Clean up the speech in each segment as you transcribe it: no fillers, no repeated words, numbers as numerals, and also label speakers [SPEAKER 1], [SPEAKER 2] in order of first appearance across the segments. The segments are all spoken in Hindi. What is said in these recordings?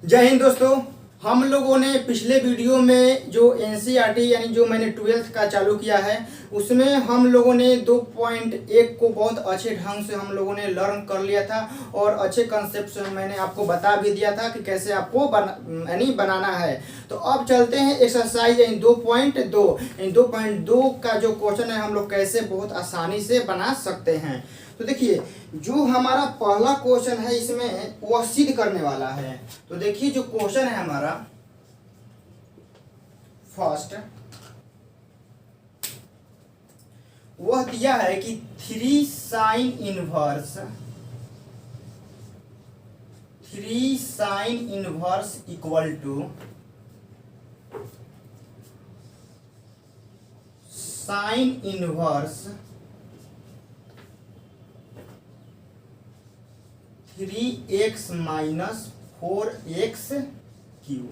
[SPEAKER 1] जय हिंद दोस्तों। हम लोगों ने पिछले वीडियो में जो एनसीईआरटी यानी जो मैंने 12th का चालू किया है उसमें हम लोगों ने 2.1 को बहुत अच्छे ढंग से हम लोगों ने लर्न कर लिया था और अच्छे कंसेप्ट से मैंने आपको बता भी दिया था कि कैसे आपको बनाना है। तो अब चलते हैं एक्सरसाइज यानी 2.2 यानी 2.2 का जो क्वेश्चन है हम लोग कैसे बहुत आसानी से बना सकते हैं। तो देखिए जो हमारा पहला क्वेश्चन है इसमें वो सिद्ध करने वाला है। तो देखिए जो क्वेश्चन है हमारा फर्स्ट वह दिया है कि 3 sine inverse equal to sine inverse 3x minus 4x cube.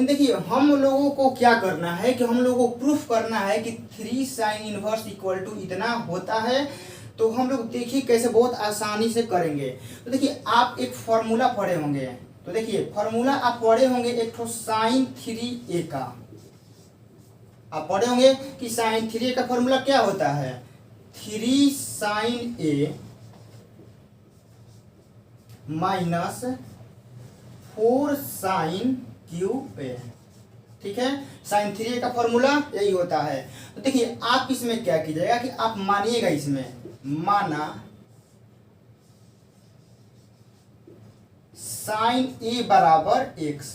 [SPEAKER 1] देखिए हम लोगों को क्या करना है कि हम लोगों को प्रूफ करना है कि 3 साइन इनवर्स इक्वल टू इतना होता है। तो हम लोग देखिए कैसे बहुत आसानी से करेंगे। तो देखिए आप एक फॉर्मूला पढ़े होंगे। तो देखिए फॉर्मूला आप पढ़े होंगे एक तो साइन 3a का आप पढ़े होंगे कि साइन 3a का फॉर्मूला क्या होता है 3 sine a minus 4 sine cube A. ठीक है, साइन 3a का फॉर्मूला यही होता है। तो देखिए आप इसमें क्या कीजिएगा कि आप मानिएगा इसमें माना साइन ए बराबर x।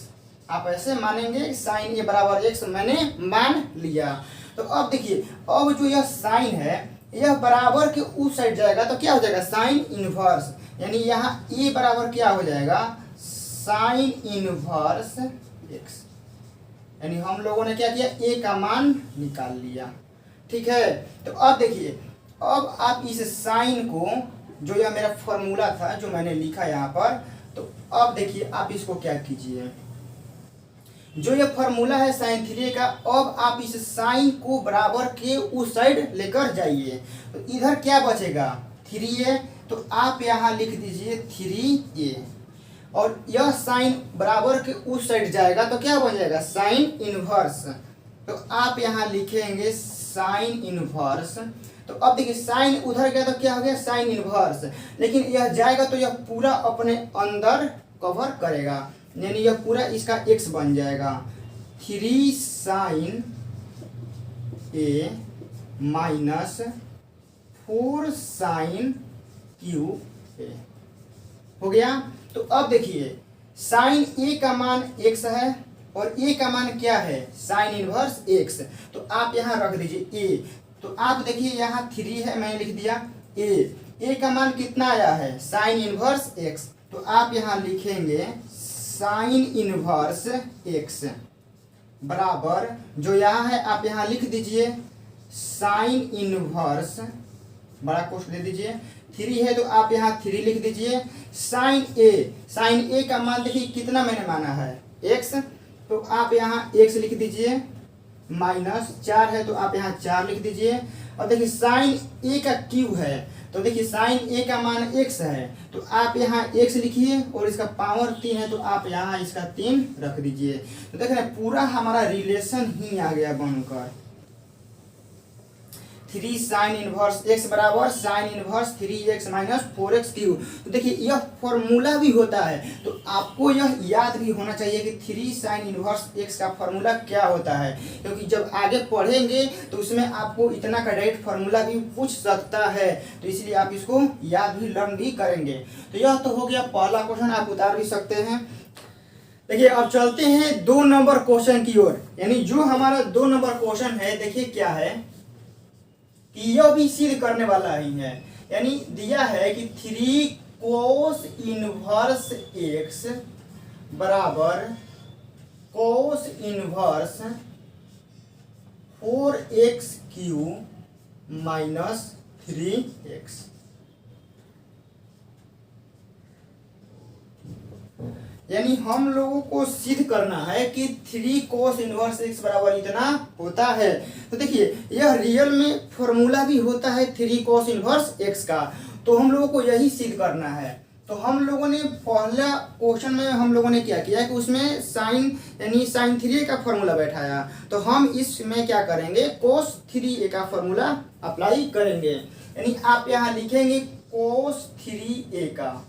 [SPEAKER 1] आप ऐसे मानेंगे साइन ए बराबर x मैंने मान लिया। तो अब देखिए अब जो यह साइन है यह बराबर के उस साइड जाएगा तो क्या हो जाएगा साइन इनवर्स यानी यहाँ ए बराबर क्या हो जाएगा साइन इनवर्स x। यानी हम लोगों ने क्या किया ए का मान निकाल लिया। ठीक है, तो अब देखिए अब आप इस साइन को जो यह मेरा फॉर्मूला था जो मैंने लिखा यहाँ पर, तो अब देखिए आप इसको क्या कीजिए जो ये फॉर्मूला है साइन 3a का अब आप इस साइन को बराबर के उस साइड लेकर जाइए। तो इधर क्या बचेगा 3a, तो आप यहाँ लिख दीजिए 3a और यह साइन बराबर के उस साइड जाएगा तो क्या बन जाएगा साइन इनवर्स। तो आप यहाँ लिखेंगे साइन इनवर्स। तो अब देखिए साइन उधर गया तो क्या हो गया साइन इनवर्स, लेकिन यह जाएगा तो यह पूरा अपने अंदर कवर करेगा यानी यह पूरा इसका x बन जाएगा 3 sine a minus 4 sine cube A हो गया। तो अब देखिए साइन a का मान x है और a का मान क्या है साइन इनवर्स x। तो आप यहाँ रख दीजिए a। तो आप देखिए यहाँ 3 है मैंने लिख दिया a का मान कितना आया है साइन इनवर्स x। तो आप यहाँ लिखेंगे साइन इनवर्स x बराबर जो यहाँ है आप यहाँ लिख दीजिए साइन इनवर्स बड़ा कोष्ठ दे दीजिए 3 है तो आप यहाँ 3 लिख दीजिए साइन a का मान देखिए कितना मैंने माना है x। तो आप यहाँ x लिख दीजिए माइनस 4 है तो आप यहाँ 4 लिख दीजिए। और देखिए साइन a का क्यू है तो देखिए साइन a का मान x है तो आप यहाँ x लिखिए और इसका पावर 3 है तो आप यहाँ इसका 3 रख दीजिए। तो देख रहे हैं पूरा हमारा रिलेशन ही आ गया बनकर 3 साइन इनवर्स x बराबर sign inverse 3x minus 4x Q. तो देखिए यह फॉर्मूला भी होता है तो आपको यह याद भी होना चाहिए कि 3 साइन इनवर्स x का फॉर्मूला क्या होता है, क्योंकि जब आगे पढ़ेंगे तो उसमें आपको इतना का डायरेक्ट फॉर्मूला भी पूछ सकता है। तो इसलिए आप इसको याद भी लर्न भी करेंगे। तो यह तो हो गया पहला क्वेश्चन, आप उतार भी सकते हैं। देखिए अब चलते हैं 2 नंबर क्वेश्चन की ओर। यानी जो हमारा 2 नंबर क्वेश्चन है देखिए क्या है कि यह भी सिद्ध करने वाला ही है। यानी दिया है कि 3 कोस इनवर्स x बराबर cos inverse 4x Q minus 3x। यानी हम लोगों को सिद्ध करना है कि 3 कोस इनवर्स x बराबर इतना होता है। तो देखिए यह रियल में फॉर्मूला भी होता है 3 कोस इनवर्स x का, तो हम लोगों को यही सिद्ध करना है। तो हम लोगों ने पहला क्वेश्चन में हम लोगों ने क्या किया कि उसमें साइन यानी साइन थ्री ए का फॉर्मूला बैठाया, तो हम इसमें क्या करेंगे कोस थ्री ए का फॉर्मूला अप्लाई करेंगे। यानी आप यहाँ लिखेंगे कोस थ्री ए का,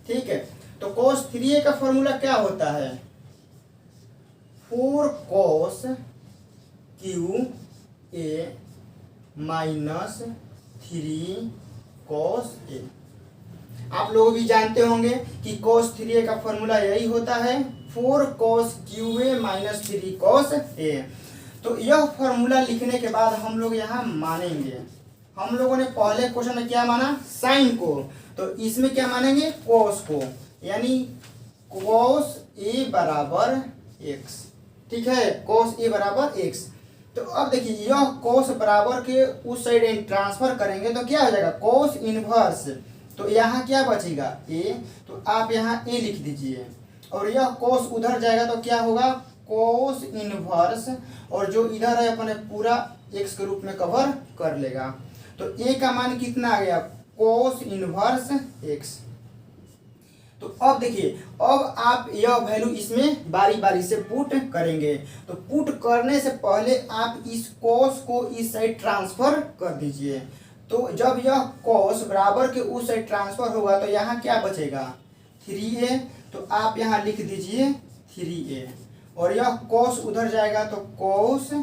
[SPEAKER 1] ठीक है। तो कोस थ्री ए का फॉर्मूला क्या होता है, 4 cos Q A minus 3 cos ए। आप लोग भी जानते होंगे कि cos 3a का फॉर्मूला यही होता है 4 cos Q A minus 3 cos ए। तो यह फॉर्मूला लिखने के बाद हम लोग यहाँ मानेंगे, हम लोगों ने पहले क्वेश्चन में क्या माना साइन को, तो इसमें क्या मानेंगे cos को, यानी cos ए बराबर x, ठीक है, cos ए बराबर x। तो अब देखिए यह cos बराबर के उस साइड ट्रांसफर करेंगे तो क्या हो जाएगा cos इनवर्स, तो यहाँ क्या बचेगा a, तो आप यहाँ a लिख दीजिए और यह cos उधर जाएगा तो क्या होगा cos इनवर्स, और जो इधर है अपने पूरा x के रूप में कवर कर लेगा। तो a का मान कितना आ गया cos इनवर्स x। तो अब देखिए अब आप यह वैल्यू इसमें बारी बारी से पुट करेंगे, तो पुट करने से पहले आप इस cos को इस साइड ट्रांसफर कर दीजिए। तो जब यह cos बराबर के उस साइड ट्रांसफर होगा तो यहाँ क्या बचेगा 3a, तो आप यहाँ लिख दीजिए 3a, और यह cos उधर जाएगा तो cos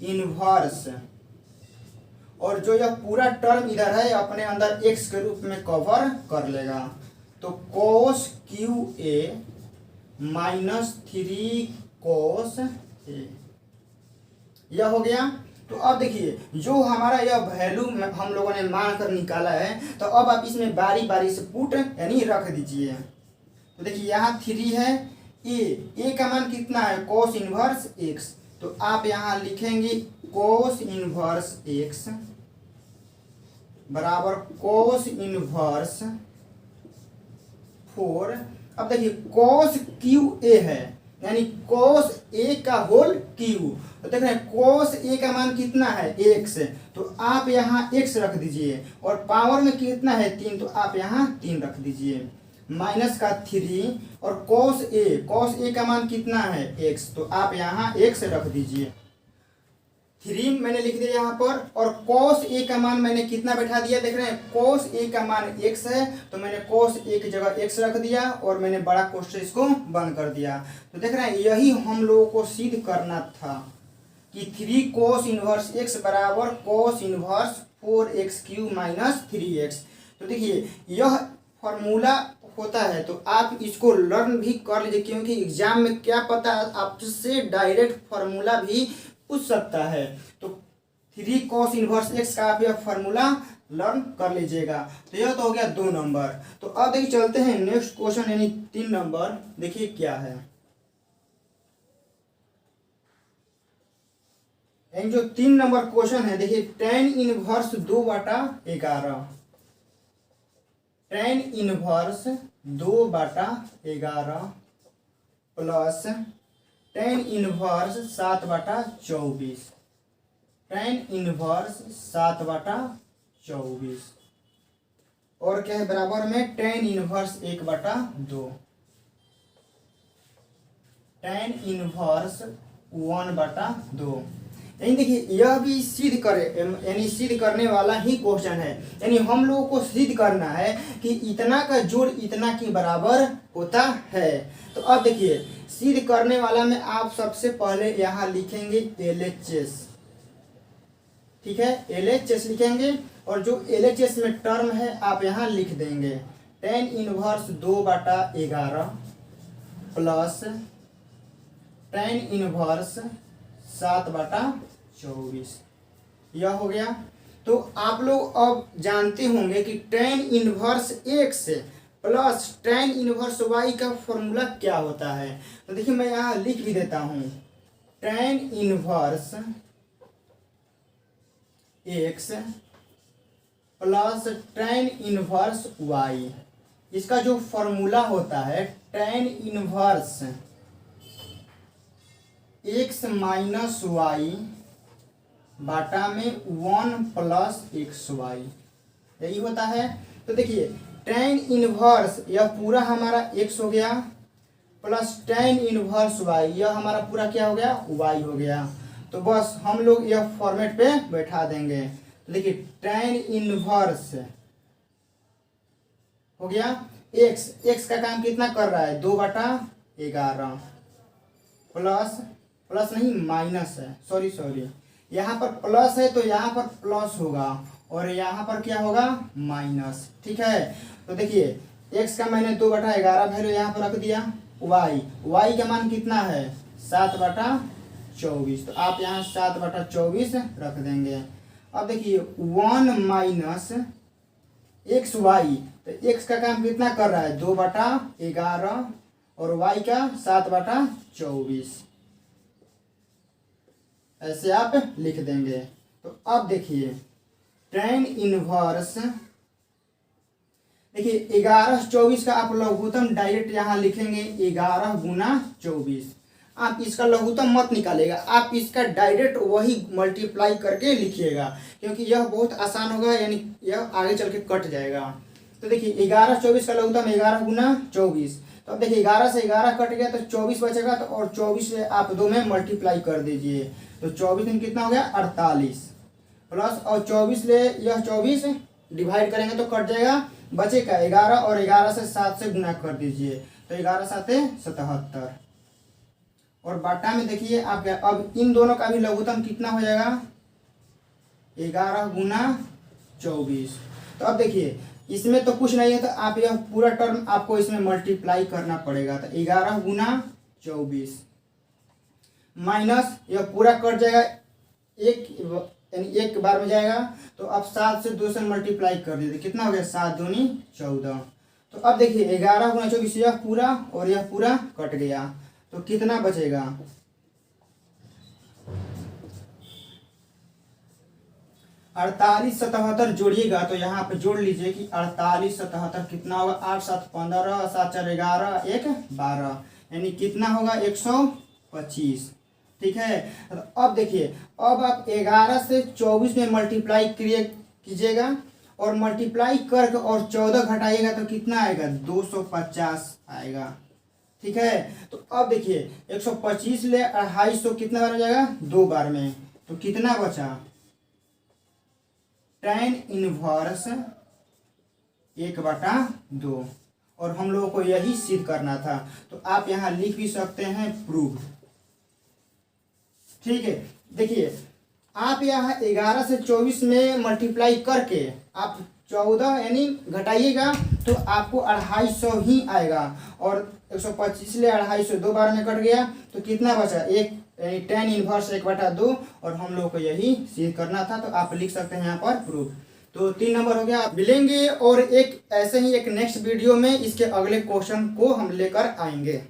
[SPEAKER 1] इनवर्स, और जो यह पूरा टर्म इधर है अपने अंदर x के रूप में कवर कर लेगा, तो cos Q A minus 3 cos ए, यह हो गया। तो अब देखिए जो हमारा यह वैल्यू हम लोगों ने मान कर निकाला है, तो अब आप इसमें बारी बारी से पुट यानी रख दीजिए। तो देखिए यहाँ 3 है, ए का मान कितना है cos इनवर्स x, तो आप यहाँ लिखेंगे cos इनवर्स x बराबर cos इनवर्स 4। अब देखिए cos क्यू ए है यानी cos ए का होल क्यू, तो देख रहे हैं cos ए का मान कितना है x, तो आप यहाँ x रख दीजिए, और पावर में कितना है 3, तो आप यहाँ 3 रख दीजिए, माइनस का 3, और cos ए का मान कितना है x, तो आप यहाँ x रख दीजिए, 3 मैंने लिख दिया यहाँ पर, और cos ए का मान मैंने कितना बैठा दिया, देख रहे हैं cos ए का मान x है, तो मैंने cos ए की जगह x रख दिया और मैंने बड़ा कोष्ठक इसको बंद कर दिया। तो देख रहे हैं यही हम लोगों को सिद्ध करना था कि 3 cos इनवर्स x बराबर cos inverse 4x Q minus 3x। तो देखिए यह फॉर्मूला होता है, तो आप इसको लर्न भी कर लीजिए, क्योंकि एग्जाम में क्या पता आपसे डायरेक्ट फार्मूला भी पूछ सकता है। तो 3 cos इनवर्स x का आप यह फार्मूला लर्न कर लीजिएगा। तो यह तो हो गया 2 नंबर। तो अब देखिए चलते हैं नेक्स्ट क्वेश्चन यानी 3 नंबर, देखिए क्या है। जो 3 नंबर क्वेश्चन है देखिए tan inverse 2/11, tan inverse 2/11 plus tan inverse 7/24, tan inverse 7/24, और क्या है बराबर में tan इनवर्स 1/2, tan इनवर्स 1/2। यानी देखिए यह भी सिद्ध करे यानी सिद्ध करने वाला ही क्वेश्चन है, यानी हम लोगों को सिद्ध करना है कि इतना का जोड़ इतना के बराबर होता है। तो अब देखिए सिद्ध करने वाला में आप सबसे पहले यहाँ लिखेंगे LHS, ठीक है, LHS लिखेंगे, और जो LHS में टर्म है आप यहाँ लिख देंगे tan inverse 2/11 plus tan inverse 7/24, यह हो गया। तो आप लोग अब जानते होंगे कि tan inverse x plus tan inverse y का फॉर्मूला क्या होता है। तो देखिए मैं यहाँ लिख भी देता हूँ tan inverse x plus tan inverse y, इसका जो फॉर्मूला होता है tan inverse x minus y बाटा में 1 प्लस एक्स वाई, यही होता है। तो देखिए टेन इनवर्स यह पूरा हमारा x हो गया प्लस टेन इनवर्स y, यह हमारा पूरा क्या हो गया y हो गया। तो बस हम लोग यह फॉर्मेट पे बैठा देंगे। देखिए टेन इनवर्स हो गया x का काम कितना कर रहा है 2/11 प्लस प्लस नहीं माइनस है, सॉरी यहाँ पर प्लस है तो यहाँ पर प्लस होगा और यहाँ पर क्या होगा माइनस। ठीक है, तो देखिए x का मैंने 2/11 वैल्यू यहाँ पर रख दिया, y का मान कितना है 7/24, तो आप यहाँ 7/24 रख देंगे। अब देखिए 1 माइनस एक्स वाई, तो x का काम कितना कर रहा है 2/11 और y का 7/24, ऐसे आप लिख देंगे। तो अब देखिए टेन इनवर्स, देखिए 11/24 का आप लघुत्तम डायरेक्ट यहाँ लिखेंगे 11 गुना 24। आप इसका लघुत्तम मत निकालेगा, आप इसका डायरेक्ट वही मल्टीप्लाई करके लिखिएगा क्योंकि यह बहुत आसान होगा, यानी यह आगे चल के कट जाएगा। तो देखिए 11/24 का लघुत्तम 11 गुना 24, तो अब देखिए 11 से 11 कट गया तो 24 बचेगा, तो और 24 से आप 2 में मल्टीप्लाई कर दीजिए, तो 24 में कितना हो गया 48 प्लस और 24 ले यह 24 डिवाइड करेंगे तो कट जाएगा, बचेगा 11 और 11 से 7 से गुना कर दीजिए, तो 11 7 77 और बाटा में देखिए आप क्या, अब इन दोनों का भी लघुत्तम कितना हो जाएगा 11 गुना 24। तो अब देखिए इसमें तो कुछ नहीं है, तो आप यह पूरा टर्म आपको इसमें मल्टीप्लाई करना पड़ेगा, तो 11 गुना 24 माइनस यह पूरा कट जाएगा यानी एक बार में जाएगा, तो अब 7 से 2 से मल्टीप्लाई कर दीजिए, कितना हो गया 7 दूनी 14। तो अब देखिए 11 गुना 24 यह पूरा और यह पूरा कट गया, तो कितना बचेगा 48 77 जोड़िएगा, तो यहाँ पे जोड़ लीजिए कि 48 77 कितना होगा 8 7 15 7 4 11 1 12, यानी कितना होगा 125। ठीक है, तो अब देखिए अब आप 11 से 24 में मल्टीप्लाई कीजिएगा और मल्टीप्लाई करके और 14 घटाइएगा तो कितना आएगा 250 आएगा। ठीक है, तो अब देखिए 125 ले 250 कितना बार हो जाएगा 2 बार में, तो कितना बचा टेन इनवर्स 1/2 और हम लोगों को यही सिद्ध करना था, तो आप यहाँ लिख भी सकते हैं प्रूव। ठीक है, देखिए आप यहाँ 11 से 24 में मल्टीप्लाई करके आप 14 यानी घटाइएगा तो आपको 250 ही आएगा और 125 ले 250 2 बार में कट गया, तो कितना बचा एक यानी टेन इनवर्स 1/2 और हम लोग को यही सिद्ध करना था, तो आप लिख सकते हैं यहाँ पर प्रूफ। तो 3 नंबर हो गया। आप मिलेंगे और एक ऐसे ही एक नेक्स्ट वीडियो में इसके अगले क्वेश्चन को हम लेकर आएंगे।